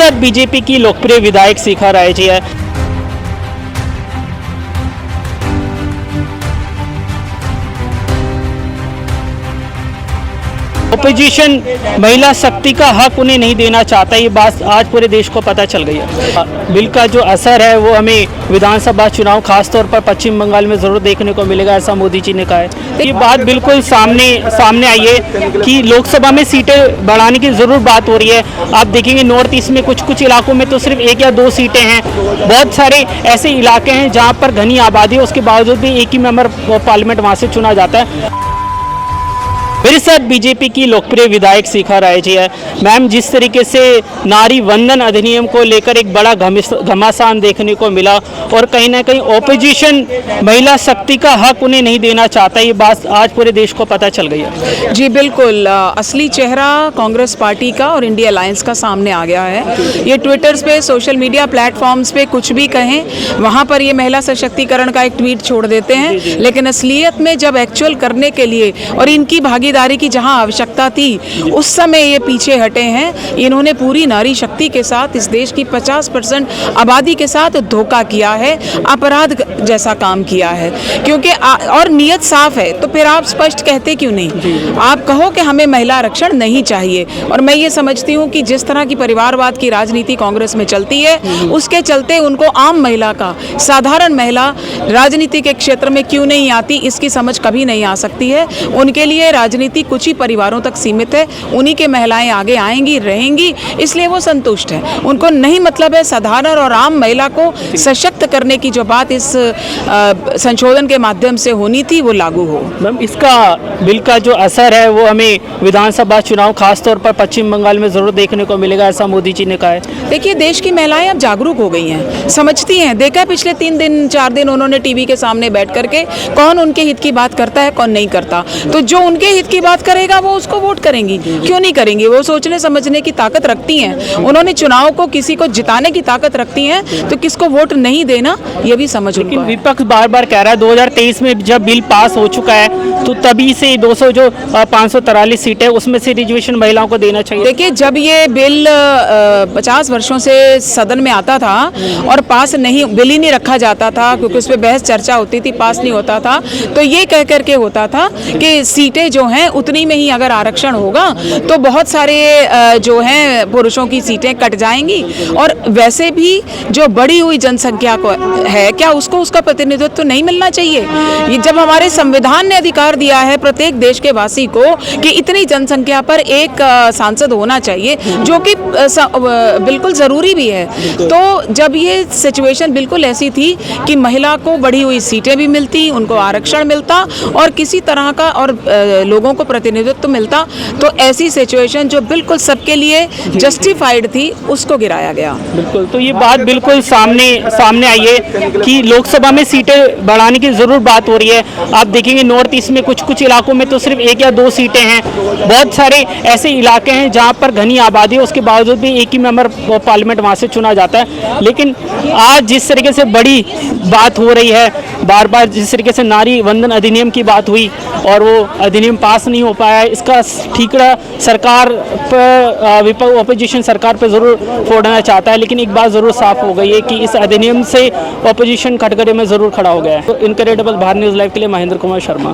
रिसद BJP की लोकप्रिय विधायक शिखा राय जी है। ओपोजिशन महिला शक्ति का हक उन्हें नहीं देना चाहता, ये बात आज पूरे देश को पता चल गई है। बिल का जो असर है वो हमें विधानसभा चुनाव खासतौर पर पश्चिम बंगाल में ज़रूर देखने को मिलेगा, ऐसा मोदी जी ने कहा है। ये बात बिल्कुल सामने आई है कि लोकसभा में सीटें बढ़ाने की ज़रूर बात हो रही है। आप देखेंगे नॉर्थ ईस्ट में कुछ इलाकों में तो सिर्फ 1 या 2 सीटें हैं। बहुत सारे ऐसे इलाके हैं जहाँ पर घनी आबादी है, उसके बावजूद भी एक ही मेंबर पार्लियामेंट वहाँ से चुना जाता है। मेरे साथ बीजेपी की लोकप्रिय विधायक शिखा राय जी है। मैम, जिस तरीके से नारी वंदन अधिनियम को लेकर एक बड़ा घमासान देखने को मिला और कहीं ना कहीं ओपोजिशन महिला शक्ति का हक उन्हें नहीं देना चाहता, ये बात आज पूरे देश को पता चल गई है। जी बिल्कुल, असली चेहरा कांग्रेस पार्टी का और इंडिया अलायंस का सामने आ गया है। ये ट्विटर्स पे, सोशल मीडिया प्लेटफॉर्म्स पे कुछ भी कहें, वहाँ पर ये महिला सशक्तिकरण का एक ट्वीट छोड़ देते हैं, लेकिन असलियत में जब एक्चुअल करने के लिए और इनकी भागीदारी की जहां आवश्यकता थी उस समय ये पीछे हटे हैं। इन्होंने पूरी नारी शक्ति के साथ इस देश की 50% आबादी के साथ धोखा किया है, अपराध जैसा काम किया है। क्योंकि और नियत साफ है, तो फिर आप स्पष्ट कहते क्यों नहीं? आप कहो कि हमें महिला आरक्षण नहीं चाहिए। और मैं ये समझती हूँ कि जिस तरह की परिवारवाद की राजनीति कांग्रेस में चलती है, उसके चलते उनको आम महिला का, साधारण महिला राजनीति के क्षेत्र में क्यों नहीं आती, इसकी समझ कभी नहीं आ सकती है। उनके लिए राजनीति कुछ ही परिवारों तक सीमित है। उन्हीं के महिलाएं आगे आएंगी, रहेंगी, इसलिए वो संतुष्ट हैं। उनको नहीं मतलब है साधारण और आम महिला को सशक्त करने की जो बात इस संशोधन के माध्यम से होनी थी वो लागू हो। मैम, इसका बिल का जो असर है वो हमें विधानसभा चुनाव खासतौर पर पश्चिम बंगाल में जरूर देखने को मिलेगा, ऐसा मोदी जी ने कहा है। देखिए, देश की महिलाएं अब जागरूक हो गई हैं, समझती हैं। देखा है पिछले 3-4 दिन उन्होंने टीवी के सामने बैठ करके कौन उनके हित की बात करता है, कौन नहीं करता। तो जो उनके हित की बात करेगा वो उसको वोट करेंगी। क्यों नहीं करेंगी? वो सोचने समझने की ताकत रखती हैं। उन्होंने चुनाव को किसी को जिताने की ताकत रखती हैं, तो किसको वोट नहीं देना ये भी समझ उनको है। विपक्ष बार बार कह रहा है 2023 में जब बिल पास हो चुका है तो तभी से 200 जो 543 सीटें उसमें से रिजर्वेशन महिलाओं को देना चाहिए। देखिए, जब ये बिल 50 वर्षों से सदन में आता था और पास नहीं, बिल ही नहीं रखा जाता था क्योंकि उस पर बहस चर्चा होती थी, पास नहीं होता था, तो ये कह करके होता था कि सीटें जो हैं उतनी में ही अगर आरक्षण होगा तो बहुत सारे जो हैं पुरुषों की सीटें कट जाएंगी। और वैसे भी जो बढ़ी हुई जनसंख्या को है, क्या उसको उसका प्रतिनिधित्व तो नहीं मिलना चाहिए? ये जब हमारे संविधान ने अधिकार दिया है प्रत्येक देश के वासी को कि इतनी जनसंख्या पर एक सांसद होना चाहिए, जो कि बिल्कुल ज़रूरी भी है, तो जब ये सिचुएशन बिल्कुल ऐसी थी कि महिला को बढ़ी हुई सीटें भी मिलती, उनको आरक्षण मिलता और किसी तरह का और लोगों को प्रतिनिधित्व मिलता, तो ऐसी सिचुएशन जो बिल्कुल सबके लिए जस्टिफाइड थी उसको गिराया गया। बिल्कुल, तो ये बात बिल्कुल सामने आई है कि लोकसभा में सीटें बढ़ाने की ज़रूर बात हो रही है। आप देखेंगे नॉर्थ ईस्ट में कुछ इलाकों में तो सिर्फ 1 या 2 सीटें हैं। बहुत सारे ऐसे इलाके हैं जहाँ पर घनी आबादी है, उसके बावजूद भी एक ही मेंबर पार्लियामेंट वहाँ से चुना जाता है। लेकिन आज जिस तरीके से बड़ी बात हो रही है, बार बार जिस तरीके से नारी वंदन अधिनियम की बात हुई और वो अधिनियम पास नहीं हो पाया है, इसका ठीकरा सरकार पर, ओपोजिशन सरकार पर ज़रूर फोड़ना चाहता है। लेकिन एक बात ज़रूर साफ हो गई है कि इस अधिनियम से ओपोजिशन कटघरे में ज़रूर खड़ा हो गया है। तो इनक्रेडिबल भारत न्यूज़ लाइव के लिए महेंद्र कुमार शर्मा।